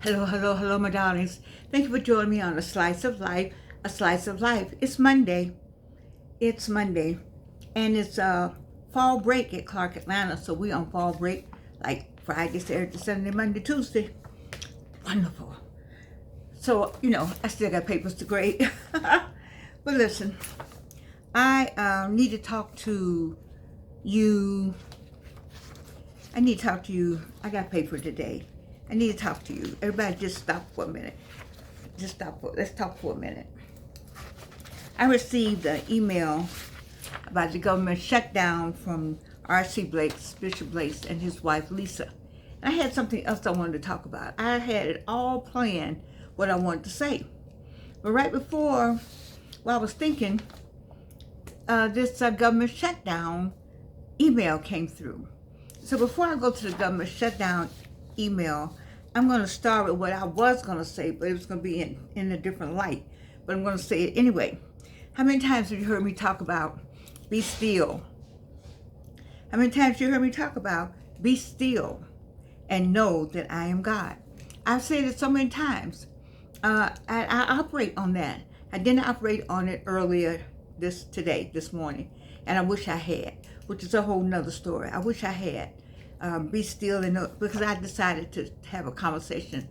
Hello, hello, hello, my darlings. Thank you for joining me on A Slice of Life, A Slice of Life. It's Monday. It's Monday. And it's fall break at Clark Atlanta. So we on fall break like Friday, Saturday, Sunday, Monday, Tuesday. Wonderful. So, I still got papers to grade. But listen, I need to talk to you. I need to talk to you. I got paper today. I need to talk to you. Everybody just stop for a minute. Let's talk for a minute. I received an email about the government shutdown from R.C. Blakes, Bishop Blakes, and his wife Lisa. And I had something else I wanted to talk about. I had it all planned what I wanted to say. But right before, while I was thinking, this government shutdown email came through. So before I go to the government shutdown email, I'm going to start with what I was going to say, but it was going to be in a different light. But I'm going to say it anyway. How many times have you heard me talk about be still? How many times have you heard me talk about be still and know that I am God? I've said it so many times. I operate on that. I didn't operate on it earlier this morning, and I wish I had, which is a whole nother story. I wish I had. Be still and know, because I decided to have a conversation.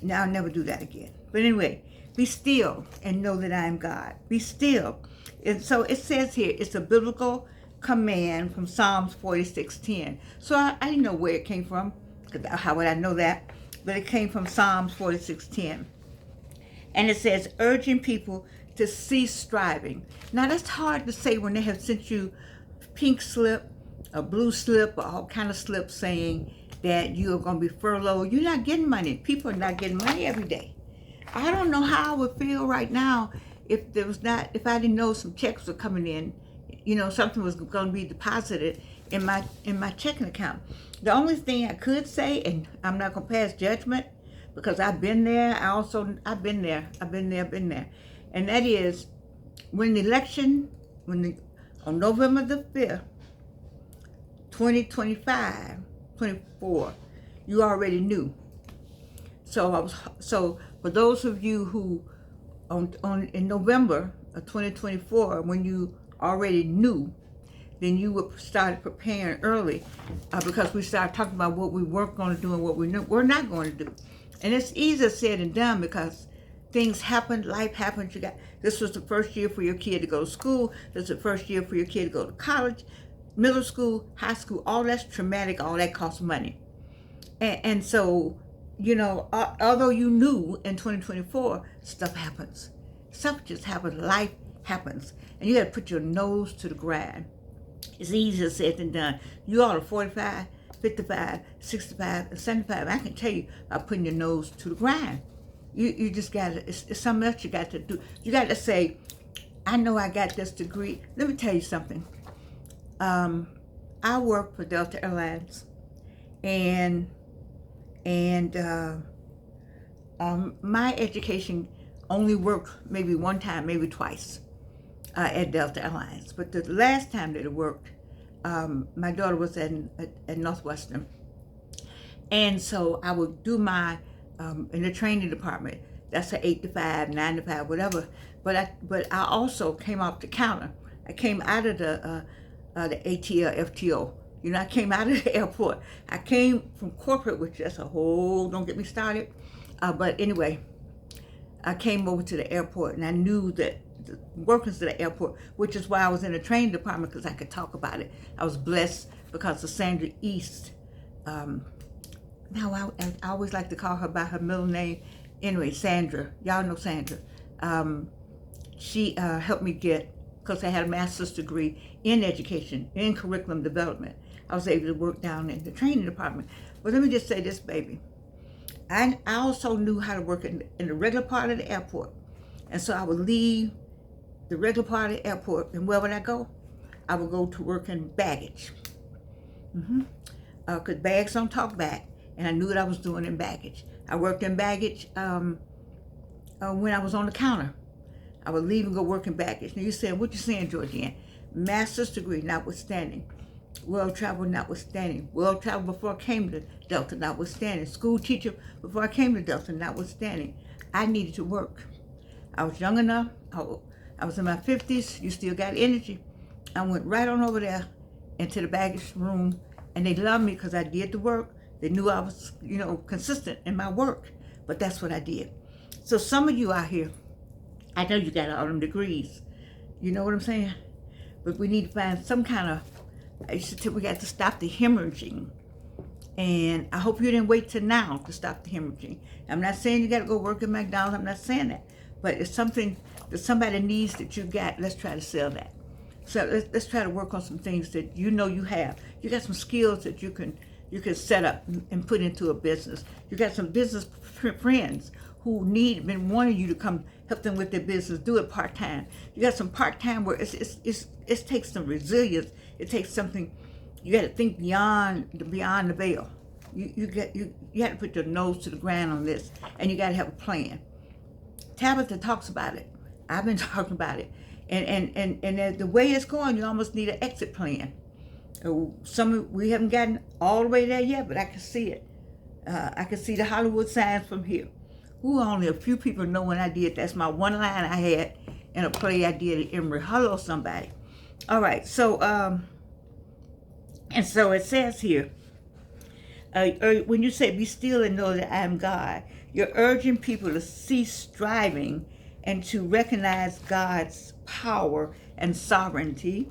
Now I'll never do that again. But anyway, be still and know that I am God. Be still. And so it says here, it's a biblical command from Psalms 46:10. So I didn't know where it came from. How would I know that? But it came from Psalms 46:10. And it says, urging people to cease striving. Now that's hard to say when they have sent you pink slip, a blue slip, or all kind of slips saying that you are going to be furloughed. You're not getting money. People are not getting money every day. I don't know how I would feel right now if I didn't know some checks were coming in, something was going to be deposited in my checking account. The only thing I could say, and I'm not going to pass judgment because I've been there. I've been there. And that is when the election, on November the 5th, 2025, 24, you already knew. So for those of you who in November of 2024, when you already knew, then you would started preparing early because we started talking about what we weren't going to do and what we're not going to do. And it's easier said than done because things happened, life happens. This was the first year for your kid to go to school. This is the first year for your kid to go to college, middle school, high school. All that's traumatic. All that costs money. And so, although you knew in 2024, stuff happens. Stuff just happens. Life happens. And you got to put your nose to the grind. It's easier said than done. You all are 45, 55, 65, and 75. I can tell you by putting your nose to the grind. You just got to, it's something else you got to do. You got to say, I know I got this degree. Let me tell you something. I work for Delta Airlines, and my education only worked maybe one time, maybe twice at Delta Airlines. But the last time that it worked, my daughter was at Northwestern, and so I would do my in the training department. That's an 8 to 5, 9 to 5, whatever. But I also came off the counter. I came out of the ATL, FTO. I came out of the airport. I came from corporate, which that's a whole, don't get me started. But anyway, I came over to the airport and I knew that the workers at the airport, which is why I was in the training department because I could talk about it. I was blessed because of Sandra East. Now I always like to call her by her middle name. Anyway, Sandra, y'all know Sandra. She helped me get, because I had a master's degree in education, in curriculum development. I was able to work down in the training department. But let me just say this, baby. I also knew how to work in the regular part of the airport. And so I would leave the regular part of the airport, and where would I go? I would go to work in baggage. Because bags don't talk back, and I knew what I was doing in baggage. I worked in baggage when I was on the counter. I would leave and go work in baggage. Now you saying, what you saying, Georgianne? Master's degree notwithstanding. World travel notwithstanding. World travel before I came to Delta notwithstanding. School teacher before I came to Delta notwithstanding. I needed to work. I was young enough. I was in my 50s. You still got energy. I went right on over there into the baggage room, and they loved me because I did the work. They knew I was, consistent in my work, but that's what I did. So some of you out here, I know you got all them degrees. You know what I'm saying? But we need to find some kind of, we got to stop the hemorrhaging. And I hope you didn't wait till now to stop the hemorrhaging. I'm not saying you got to go work at McDonald's. I'm not saying that. But it's something that somebody needs that you got. Let's try to sell that. So let's try to work on some things that you know you have. You got some skills that you can set up and put into a business. You got some business friends who been wanting you to come help them with their business. Do it part time. You got some part time where it takes some resilience. It takes something. You got to think beyond the veil. You have to put your nose to the ground on this, and you got to have a plan. Tabitha talks about it. I've been talking about it, and the way it's going, you almost need an exit plan. We haven't gotten all the way there yet, but I can see it. I can see the Hollywood signs from here. Only a few people know when I did. That's my one line I had in a play I did at Emory. Hello, somebody. All right, so and so it says here, when you say be still and know that I am God, you're urging people to cease striving and to recognize God's power and sovereignty,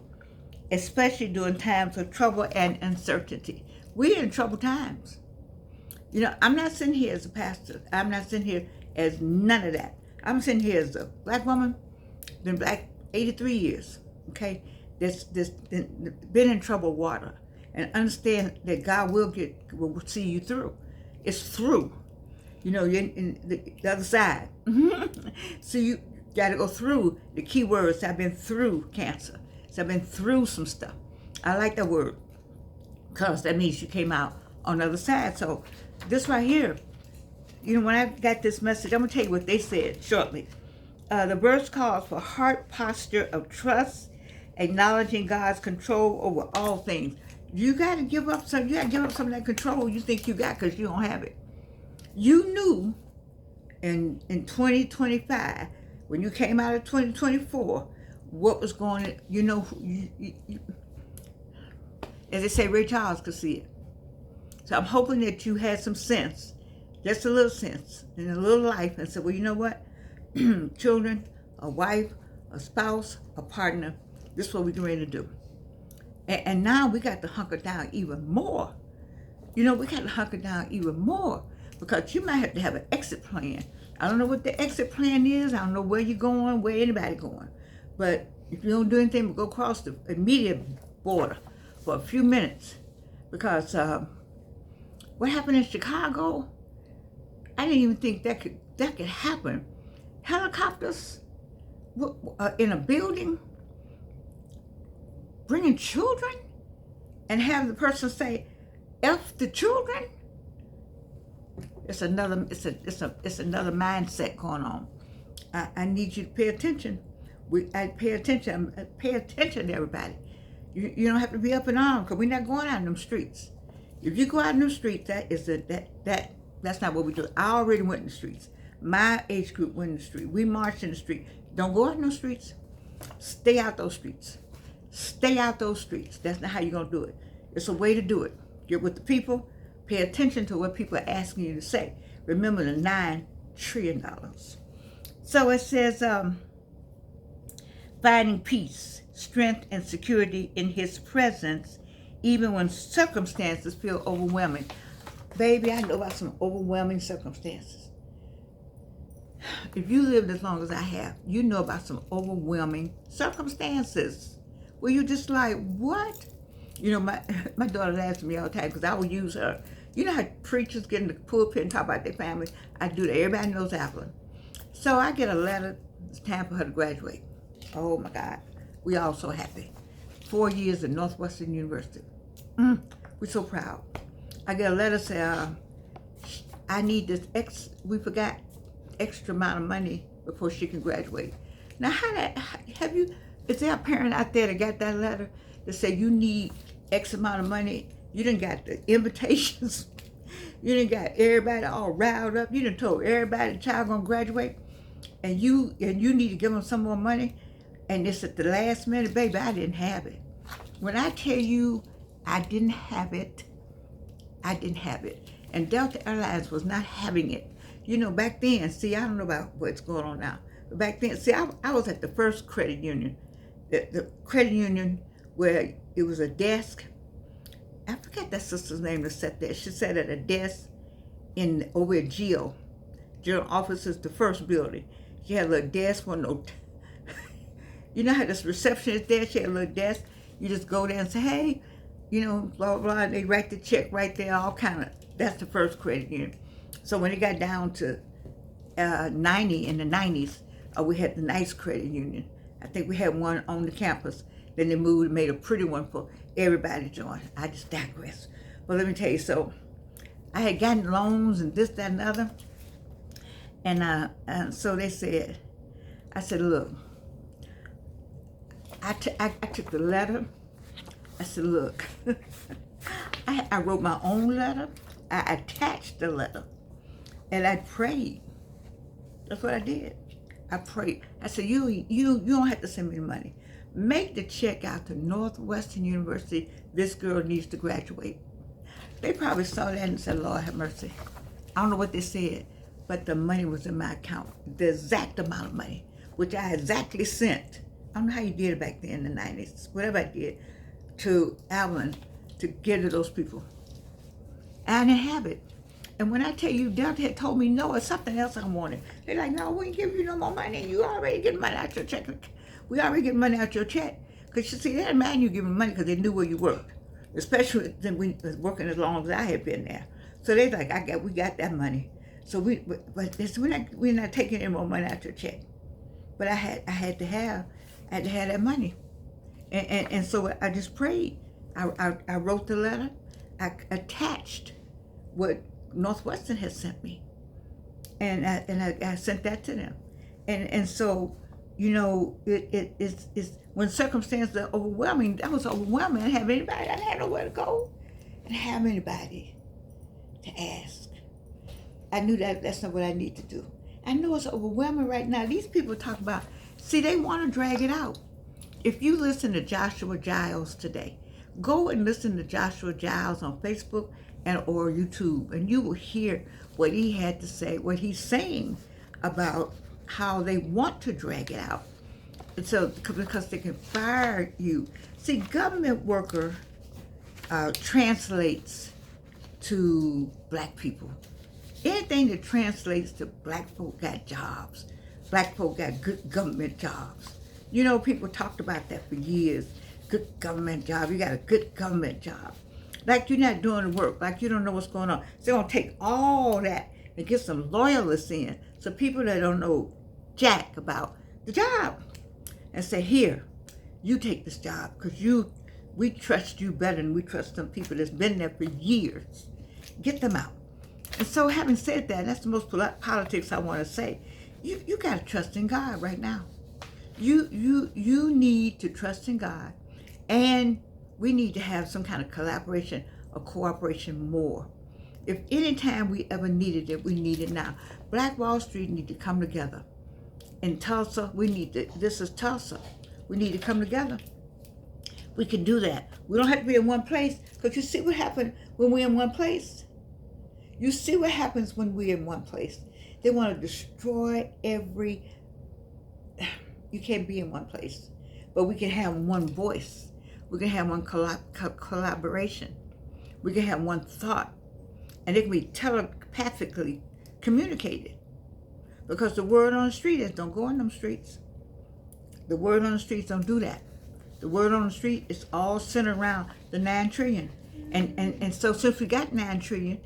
especially during times of trouble and uncertainty. We're in troubled times. I'm not sitting here as a pastor. I'm not sitting here as none of that. I'm sitting here as a black woman, been black 83 years, okay? That's been in troubled water, and understand that God will see you through. It's through. You're in the other side. So you got to go through the key words. I've been through cancer. So I've been through some stuff. I like that word because that means you came out on the other side. So this right here, when I got this message, I'm going to tell you what they said shortly. The verse calls for heart posture of trust, acknowledging God's control over all things. You got to give up some. You got to give up some of that control you think you got because you don't have it. You knew in 2025, when you came out of 2024, what was going on. As they say, Ray Charles could see it. So I'm hoping that you had some sense, just a little sense, and a little life, and said, well, you know what? Children, a wife, a spouse, a partner, this is what we're going to do. And now we got to hunker down even more. We got to hunker down even more because you might have to have an exit plan. I don't know what the exit plan is. I don't know where you're going, where anybody going. But if you don't do anything but go across the immediate border for a few minutes, because what happened in Chicago, I didn't even think that could happen. Helicopters in a building, bringing children, and have the person say, "F the children." It's another mindset going on. I need you to pay attention. Pay attention to everybody. You don't have to be up in arms because we're not going out in them streets. If you go out in them streets, that's not what we do. I already went in the streets. My age group went in the street. We marched in the street. Don't go out in those streets. Stay out those streets. Stay out those streets. That's not how you're going to do it. It's a way to do it. Get with the people. Pay attention to what people are asking you to say. Remember the $9 trillion. So it says, finding peace, strength, and security in his presence, even when circumstances feel overwhelming. Baby, I know about some overwhelming circumstances. If you lived as long as I have, you know about some overwhelming circumstances where you're just like, what? My daughter laughs at me all the time because I will use her. You know how preachers get in the pulpit and talk about their family? I do that. Everybody knows Evelyn. So I get a letter. It's time for her to graduate. Oh my God. We all so happy. 4 years at Northwestern University. We're so proud. I get a letter saying, I need this we forgot extra amount of money before she can graduate. Now, is there a parent out there that got that letter that said you need X amount of money. You done got the invitations. You done got everybody all riled up. You done told everybody the child gonna graduate, and you need to give them some more money, and it's at the last minute, baby. I didn't have it. When I tell you I didn't have it, I didn't have it. And Delta Airlines was not having it. You know, back then, see, I don't know about what's going on now, but back then, see, I was at the first credit union, the credit union where it was a desk. I forget that sister's name that sat there. She sat at a desk over at General office is the first building. She had a little desk with no, you know how this receptionist there, she had a little desk. You just go there and say, hey, you know, blah, blah, blah, and they write the check right there, all kind of, that's the first credit union. So when it got down to 90 in the 90s, we had the nice credit union. I think we had one on the campus. Then they moved and made a pretty one for everybody to join. I just digress. But let me tell you, so I had gotten loans and this, that, and the other. And so they said, I said, look, I took the letter. I said, look, I wrote my own letter. I attached the letter. And I prayed. That's what I did. I prayed. I said, you don't have to send me the money. Make the check out to Northwestern University. This girl needs to graduate. They probably saw that and said, Lord have mercy. I don't know what they said, but the money was in my account. The exact amount of money, which I exactly sent. I don't know how you did it back then in the 90s, whatever I did, to Allen to give to those people. And I didn't have it. And when I tell you, Delta had told me no, it's something else I wanted. They're like, no, we ain't give you no more money. You already getting money out your check. We already getting money out your check. Because you see, they didn't mind you giving money because they knew where you worked. Especially when we was working as long as I had been there. So they're like, we got that money. So we're not taking any more money out your check. But I had to have that money. And so I just prayed. I wrote the letter. I attached what Northwestern had sent me, and I sent that to them, and so, you know, it's when circumstances are overwhelming. That was overwhelming. I didn't have anybody. I didn't have nowhere to go, and have anybody to ask. I knew that's not what I need to do. I know it's overwhelming right now. These people talk about, see, they want to drag it out. If you listen to Joshua Giles today, go and listen to Joshua Giles on Facebook or YouTube, and you will hear what he had to say, what he's saying about how they want to drag it out. And so, because they can fire you. See, government worker translates to black people. Anything that translates to black folk got jobs. Black folk got good government jobs. You know, people talked about that for years. Good government job, you got a good government job. Like you're not doing the work, like you don't know what's going on. So they're gonna take all that and get some loyalists in, so people that don't know jack about the job, and say, here, you take this job, because we trust you better than we trust some people that's been there for years. Get them out. And so having said that, that's the most politics I want to say. You got to trust in God right now. You need to trust in God, and we need to have some kind of collaboration or cooperation more. If any time we ever needed it, we need it now. Black Wall Street need to come together. In Tulsa, this is Tulsa. We need to come together. We can do that. We don't have to be in one place, because you see what happens when we're in one place? You see what happens when we're in one place. They want to destroy you can't be in one place, but we can have one voice. We can have one collaboration. We can have one thought, and it can be telepathically communicated. Because the word on the street is don't go on them streets. The word on the streets don't do that. The word on the street is all centered around the 9 trillion. And so since we got 9 trillion,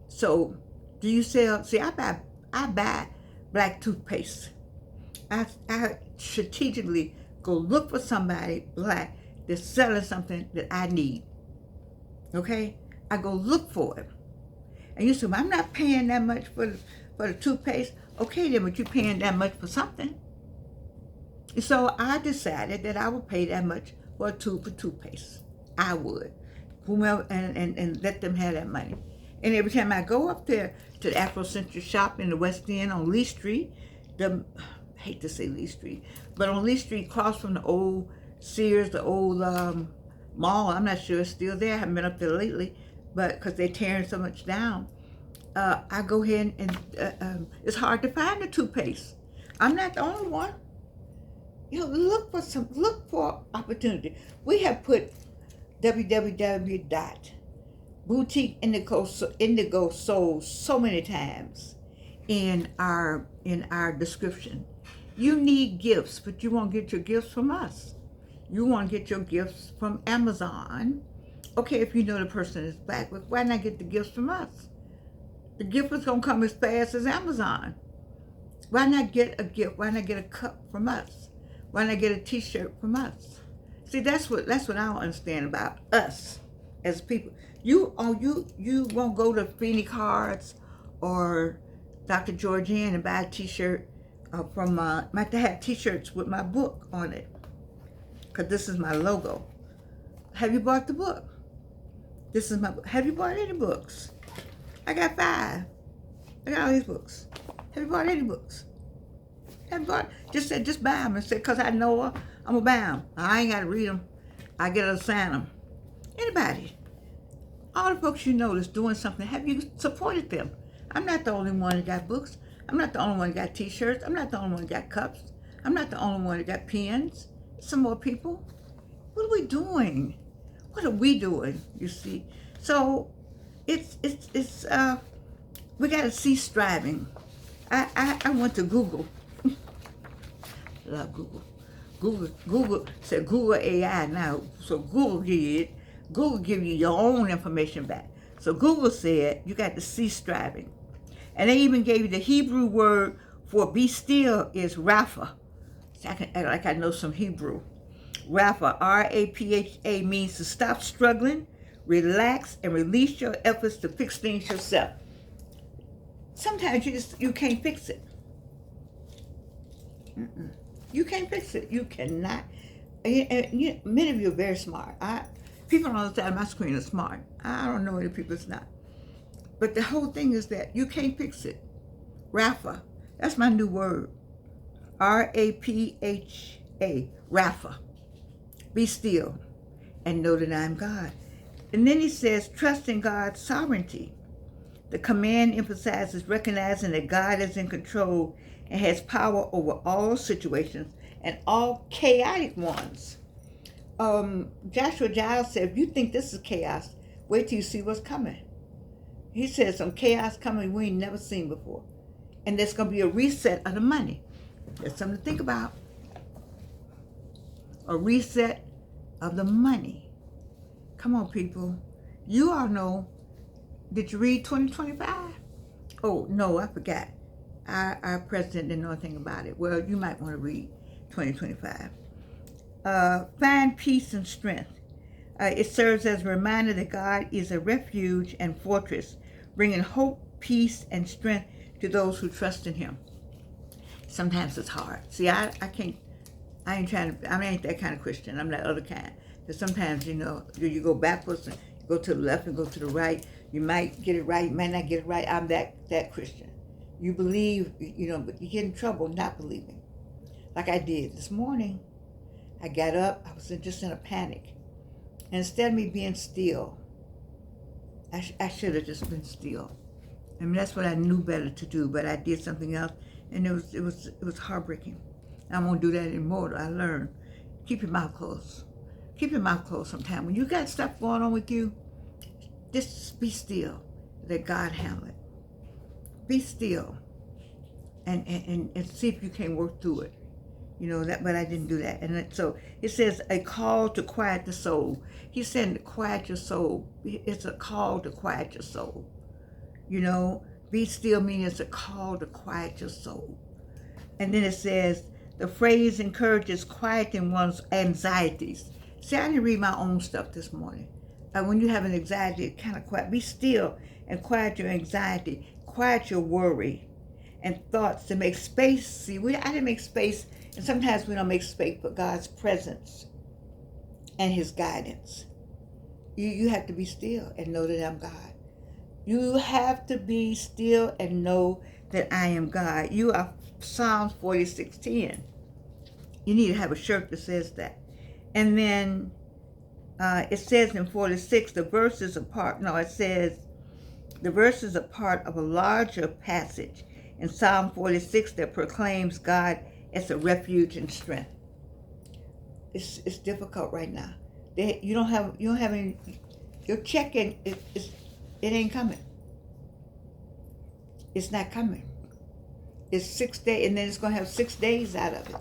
so do you sell, see, I buy black toothpaste. I strategically go look for somebody black that's selling something that I need. Okay? I go look for it. And you say, well, I'm not paying that much for the toothpaste. Okay then, but you're paying that much for something. So I decided that I would pay that much for a tube of toothpaste. I would. whomever, and let them have that money. And every time I go up there to the Afrocentric shop in the West End on Lee Street, I hate to say Lee Street, but on Lee Street, across from the old Sears, the old mall, I'm not sure it's still there. I haven't been up there lately, but because they're tearing so much down, I go ahead and it's hard to find the toothpaste. I'm not the only one. Look for opportunity. We have put www.boutique indigo sold so many times in our description. You need gifts, but you won't get your gifts from us. You want to get your gifts from Amazon. Okay, if you know the person is black, but why not get the gifts from us? The gift is gonna come as fast as Amazon. Why not get a gift? Why not get a cup from us? Why not get a T-shirt from us? See, that's what I don't understand about us as people. You won't go to Phoenix Cards or Dr. Georgianne and buy a T-shirt from might have T-shirts with my book on it, because this is my logo. Have you bought the book? This is my book. Have you bought any books? I got 5. I got all these books. Have you bought any books? Haven't bought? Just buy them and say, because I know her, I'm gonna buy them. I ain't gotta read them. I get her to sign them. Anybody, all the folks you know that's doing something, have you supported them? I'm not the only one that got books. I'm not the only one that got T-shirts. I'm not the only one that got cups. I'm not the only one that got pens. Some more people. What are we doing? What are we doing? You see, so it's we got to cease striving. I went to Google. Love Google. Google said Google AI now. So Google give you your own information back. So Google said you got to cease striving. And they even gave you the Hebrew word for be still is Rapha. So I can act like I know some Hebrew. Rapha, R-A-P-H-A, means to stop struggling, relax, and release your efforts to fix things yourself. Sometimes you can't fix it. You can't fix it. You cannot. And many of you are very smart. People on the other side of my screen are smart. I don't know any people that's not. But the whole thing is that you can't fix it. Rapha, that's my new word. R-A-P-H-A, Rapha. Be still and know that I'm God. And then he says, trust in God's sovereignty. The command emphasizes recognizing that God is in control and has power over all situations and all chaotic ones. Joshua Giles said, if you think this is chaos, wait till you see what's coming. He said some chaos coming we ain't never seen before. And there's going to be a reset of the money. There's something to think about. A reset of the money. Come on, people. You all know. Did you read 2025? Oh, no, I forgot. Our president didn't know anything about it. Well, you might want to read 2025. Find peace and strength. It serves as a reminder that God is a refuge and fortress, bringing hope, peace, and strength to those who trust in him. Sometimes it's hard. See, I ain't that kind of Christian. I'm that other kind. Because sometimes, you go backwards and you go to the left and go to the right. You might get it right, you might not get it right. I'm that Christian. You believe, but you get in trouble not believing. Like I did this morning. I got up, I was just in a panic. And instead of me being still, I should have just been still. I mean, that's what I knew better to do, but I did something else, and it was heartbreaking. I won't do that anymore. I learned. Keep your mouth closed. Keep your mouth closed sometime. When you got stuff going on with you, just be still. Let God handle it. Be still, and see if you can work through it. But I didn't do that. And so it says a call to quiet the soul. He's saying to quiet your soul. It's a call to quiet your soul. Be still means it's a call to quiet your soul. And then it says the phrase encourages quieting one's anxieties. See, I didn't read my own stuff this morning. When you have an anxiety, it kind of quiet. Be still and quiet your anxiety. Quiet your worry and thoughts to make space. See, I didn't make space, and sometimes we don't make space for God's presence and his guidance. You have to be still and know that I'm God. You have to be still and know that I am God. You are Psalms 46:10. You need to have a shirt that says that. And then it says in 46, the verses are part, no, it says the verses are part of a larger passage in Psalm 46 that proclaims God as a refuge and strength. It's difficult right now. You don't have any, your checking, it ain't coming. It's not coming. It's 6 days, and then it's going to have 6 days out of it.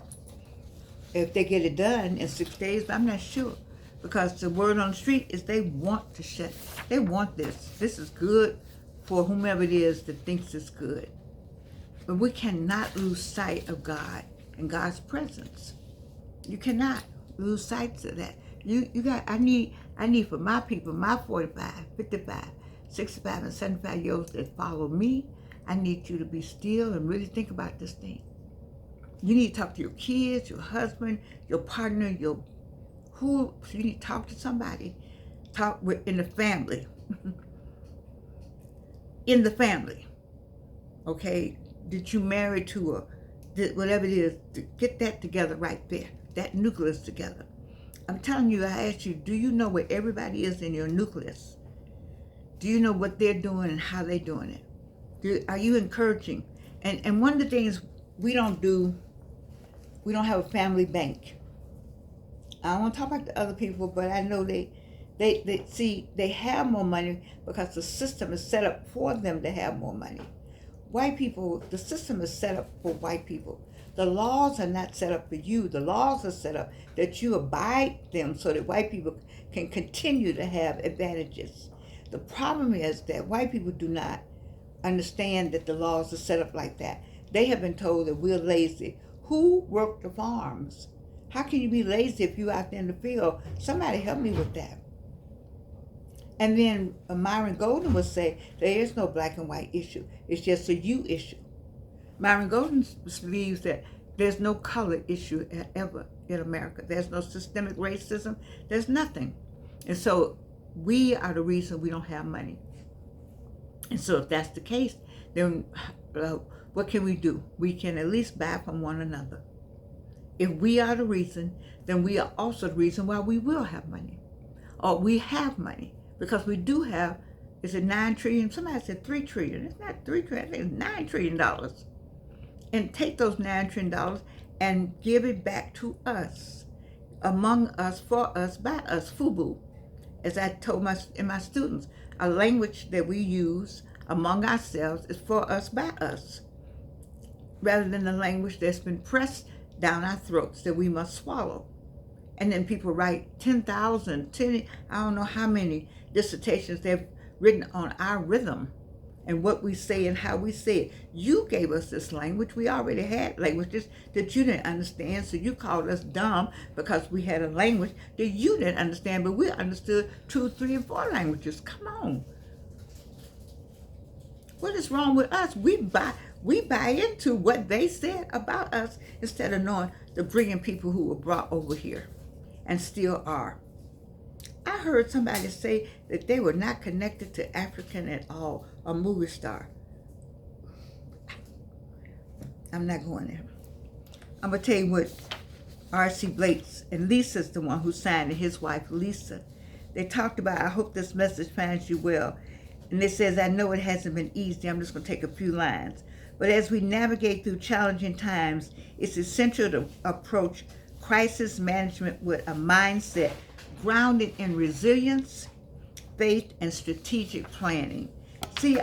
If they get it done in 6 days, I'm not sure. Because the word on the street is they want to shut. They want this. This is good for whomever it is that thinks it's good. But we cannot lose sight of God and God's presence. You cannot lose sight of that. I need for my people, my 45, 55, 65, and 75-year-olds that follow me, I need you to be still and really think about this thing. You need to talk to your kids, your husband, your partner, you need to talk to somebody. Talk in the family. In the family. Okay? Did you marry to whatever it is, to get that together right there. That nucleus together. I'm telling you, I ask you, do you know where everybody is in your nucleus? Do you know what they're doing and how they're doing it? Are you encouraging? And one of the things we don't have a family bank. I don't want to talk about the other people, but I know they have more money because the system is set up for them to have more money. White people, the system is set up for white people. The laws are not set up for you. The laws are set up that you abide them so that white people can continue to have advantages. The problem is that white people do not understand that the laws are set up like that. They have been told that we're lazy. Who worked the farms? How can you be lazy if you're out there in the field? Somebody help me with that. And then Myron Golden would say, there is no black and white issue. It's just a you issue. Myron Golden believes that there's no color issue ever in America. There's no systemic racism. There's nothing. And so we are the reason we don't have money. And so if that's the case, then what can we do? We can at least buy from one another. If we are the reason, then we are also the reason why we will have money. Or we have money. Because we do have, is it $9 trillion? Somebody said $3 trillion. It's not $3 trillion, I think it's $9 trillion. And take those $9 trillion and give it back to us, among us, for us, by us, FUBU. As I told my students, a language that we use among ourselves is for us, by us, rather than the language that's been pressed down our throats that we must swallow. And then people write 10,000, I don't know how many dissertations they've written on our rhythm and what we say and how we say it. You gave us this language. We already had languages that you didn't understand, so you called us dumb because we had a language that you didn't understand, but we understood 2, 3, and 4 languages. Come on. What is wrong with us? We buy into what they said about us instead of knowing the brilliant people who were brought over here and still are. I heard somebody say that they were not connected to African at all, a movie star. I'm not going there. I'm going to tell you what R.C. Blakes, and Lisa's the one who signed it, his wife Lisa. They talked about, I hope this message finds you well. And it says, I know it hasn't been easy. I'm just going to take a few lines. But as we navigate through challenging times, it's essential to approach crisis management with a mindset grounded in resilience, faith, and strategic planning. See,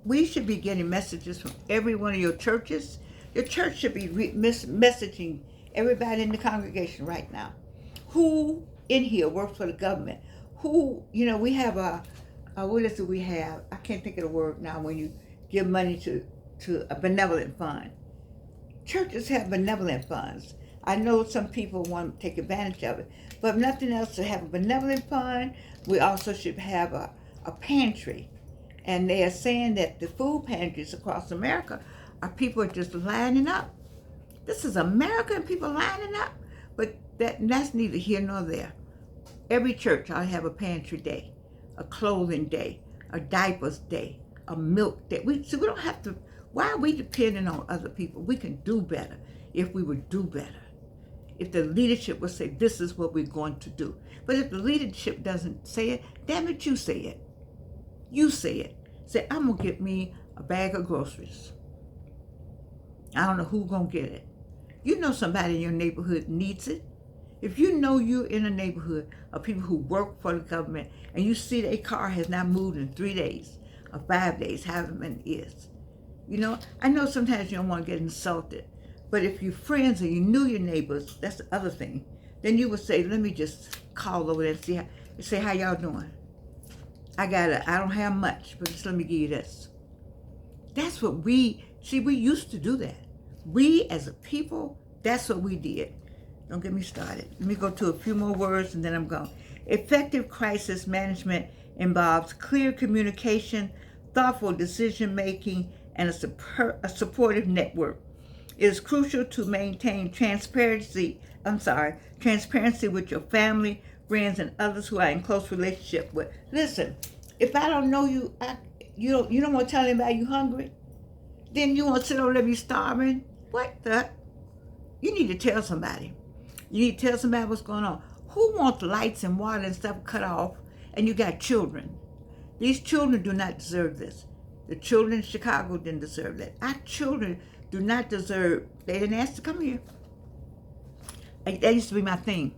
we should be getting messages from every one of your churches. Your church should be messaging everybody in the congregation right now. Who in here works for the government? Who, we have what is it we have? I can't think of the word now when you give money to a benevolent fund. Churches have benevolent funds. I know some people want to take advantage of it, but if nothing else, to have a benevolent fund, we also should have a pantry. And they are saying that the food pantries across America people are just lining up. This is America and people lining up, but that's neither here nor there. Every church ought to have a pantry day, a clothing day, a diapers day, a milk day. We don't have to. Why are we depending on other people? We can do better if we would do better. If the leadership would say, this is what we're going to do. But if the leadership doesn't say it, damn it, you say it. You say it. Say, I'm going to get me a bag of groceries. I don't know who's going to get it. You know somebody in your neighborhood needs it. If you know you're in a neighborhood of people who work for the government and you see their car has not moved in 3 days or 5 days, however many it is. You know, I know sometimes you don't want to get insulted, but if you're friends and you knew your neighbors, that's the other thing. Then you would say, let me just call over there and say how y'all doing. I don't have much, but just let me give you this. That's what we used to do that. We as a people, that's what we did. Don't get me started. Let me go to a few more words and then I'm gone. Effective crisis management involves clear communication, thoughtful decision making, and a supportive network. It is crucial to maintain transparency with your family, friends, and others who are in close relationship with. Listen, if I don't know you, you don't want to tell anybody you're hungry, then you want to sit over there be starving. What the? You need to tell somebody. You need to tell somebody what's going on. Who wants lights and water and stuff cut off and you got children? These children do not deserve this. The children in Chicago didn't deserve that. Our children do not deserve, they didn't ask to come here. That used to be my thing.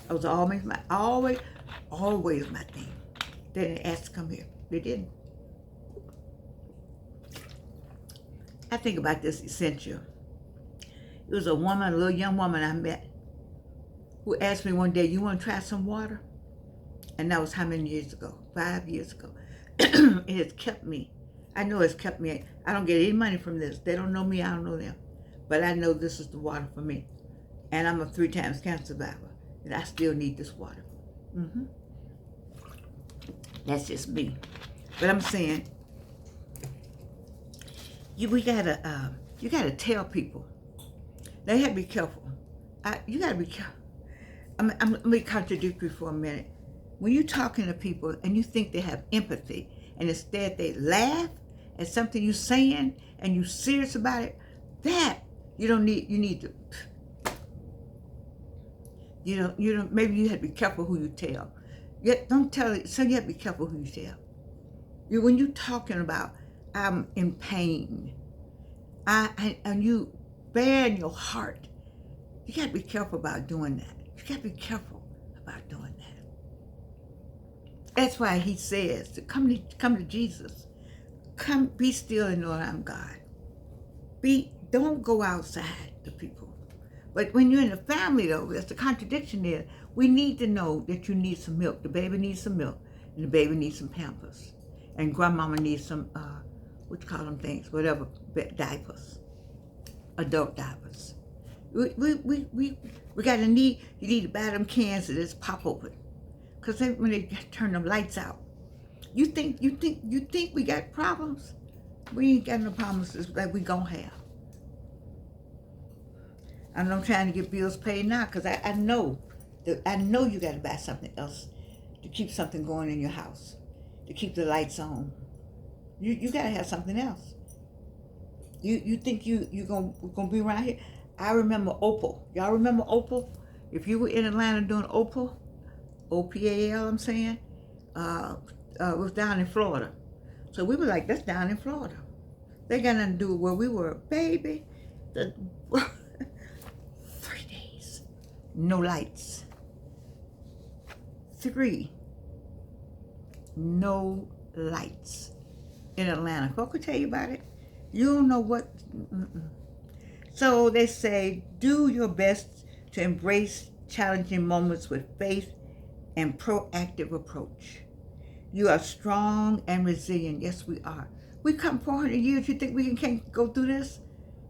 It was always my thing. They didn't ask to come here. They didn't. I think about this essential. It was a little young woman I met, who asked me one day, you want to try some water? And that was how many years ago? 5 years ago. It has kept me. I know it's kept me. I don't get any money from this. They don't know me, I don't know them. But I know this is the water for me. And I'm a 3 times cancer survivor. And I still need this water. That's just me. But I'm saying, you gotta tell people. They have to be careful. You gotta be careful. I'm going to contradict you for a minute. When you're talking to people and you think they have empathy, and instead they laugh at something you're saying and you're serious about it, that you need to, maybe you have to be careful who you tell. Don't tell it, so you have to be careful who you tell. When you're talking about, I'm in pain, and you bear in your heart, you got to be careful about doing that. You got to be careful about doing that. That's why he says to come to Jesus. Come, be still and know that I'm God. Don't go outside the people. But when you're in a family, though, there's the contradiction there. We need to know that you need some milk. The baby needs some milk, and the baby needs some Pampers, and grandmama needs some what you call them things, whatever, diapers, adult diapers. We gotta you need to buy them cans that just pop open, cause then when they turn them lights out, you think we got problems? We ain't got no problems that we gonna have. I'm trying to get bills paid now, cause I know you gotta buy something else to keep something going in your house, to keep the lights on. You gotta have something else. You think you gonna be around here? I remember Opal. Y'all remember Opal? If you were in Atlanta doing Opal, OPAL, I'm saying, it was down in Florida. So we were like, that's down in Florida. They got nothing to do with where we were, baby. 3 days, no lights. 3, no lights in Atlanta. Who could tell you about it? You don't know what. So they say, do your best to embrace challenging moments with faith and proactive approach. You are strong and resilient. Yes, we are. We come 400 years. You think we can't go through this?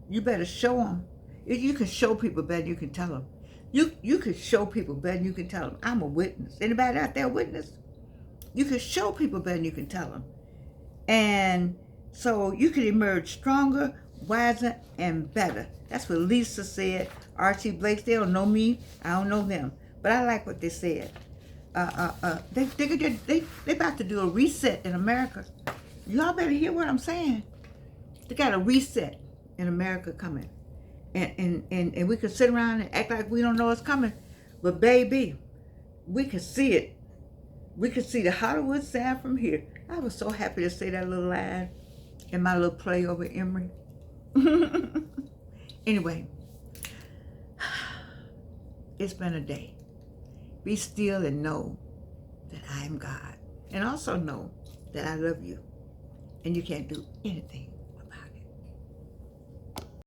You better show them. You can show people better than you can tell them. You can show people better than you can tell them. I'm a witness. Anybody out there a witness? You can show people better than you can tell them. And so you can emerge stronger, wiser, and better. That's what Lisa said. R.C. Blakes, they don't know me. I don't know them. But I like what they said. They about to do a reset in America. Y'all better hear what I'm saying. They got a reset in America coming. And we could sit around and act like we don't know what's coming. But baby, we could see it. We could see the Hollywood sign from here. I was so happy to say that little line in my little play over Emory. Anyway, it's been a day. Be still and know that I am God. And also know that I love you. And you can't do anything